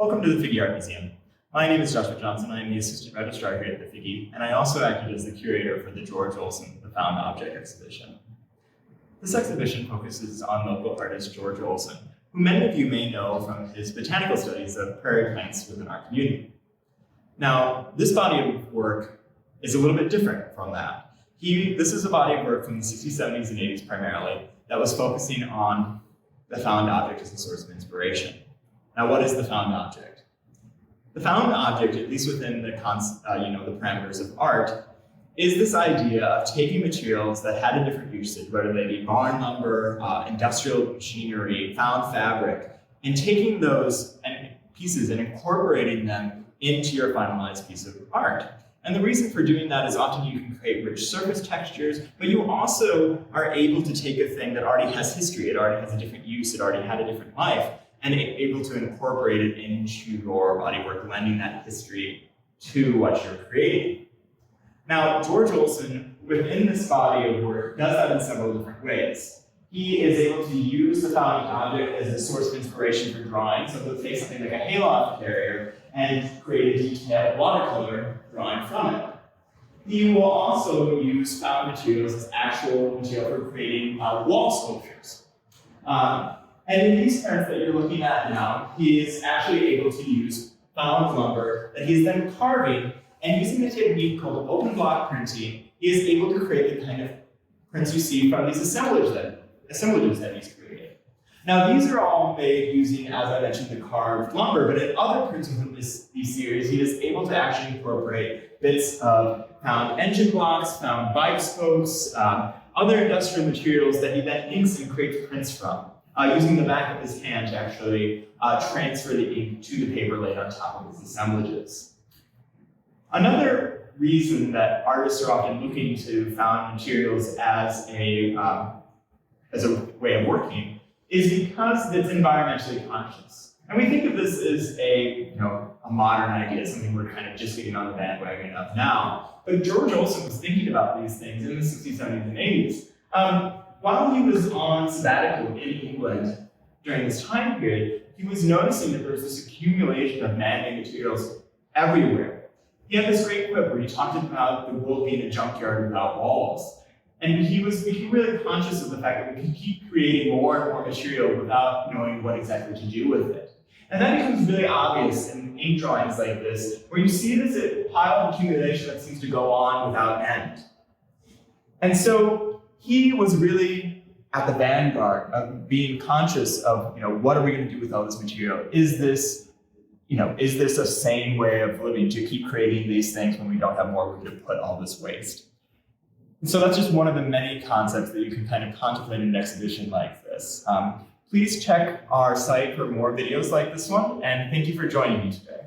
Welcome to the Figge Art Museum. My name is Joshua Johnson. I am the assistant registrar here at the Figge, and I also acted as the curator for the George Olson The Found Object exhibition. This exhibition focuses on local artist George Olson, who many of you may know from his botanical studies of prairie plants within our community. Now, this body of work is a little bit different from that. This is a body of work from the 60s, 70s, and 80s primarily that was focusing on the found object as a source of inspiration. Now, what is the found object? The found object, at least within the parameters of art, is this idea of taking materials that had a different usage, whether they be barn lumber, industrial machinery, found fabric, and taking those pieces and incorporating them into your finalized piece of art. And the reason for doing that is often you can create rich surface textures, but you also are able to take a thing that already has history, it already has a different use, it already had a different life, and able to incorporate it into your body work, lending that history to what you're creating. Now, George Olson, within this body of work, does that in several different ways. He is able to use the found object as a source of inspiration for drawing, so he'll take something like a hayloft carrier and create a detailed watercolor drawing from it. He will also use found materials as actual material for creating wall sculptures. And in these prints that you're looking at now, he is actually able to use found lumber that he's then carving, and using a technique called open block printing, he is able to create the kind of prints you see from these assemblages that he's created. Now, these are all made using, as I mentioned, the carved lumber, but in other prints within these series, he is able to actually incorporate bits of found engine blocks, found bike spokes, other industrial materials that he then inks and creates prints from, using the back of his hand to actually transfer the ink to the paper laid on top of his assemblages. Another reason that artists are often looking to found materials as a way of working is because it's environmentally conscious. And we think of this as a modern idea, something we're kind of just getting on the bandwagon of now. But George Olson was thinking about these things in the 60s, 70s, and 80s. While he was on sabbatical in England during this time period, he was noticing that there was this accumulation of man-made materials everywhere. He had this great quip where he talked about the world being a junkyard without walls. And he was became really conscious of the fact that we can keep creating more and more material without knowing what exactly to do with it. And that becomes really obvious in ink drawings like this, where you see this pile of accumulation that seems to go on without end. And so he was really at the vanguard of being conscious of, what are we going to do with all this material? Is this a sane way of living to keep creating these things when we don't have more room to put all this waste? And so that's just one of the many concepts that you can kind of contemplate in an exhibition like this. Please check our site for more videos like this one, and thank you for joining me today.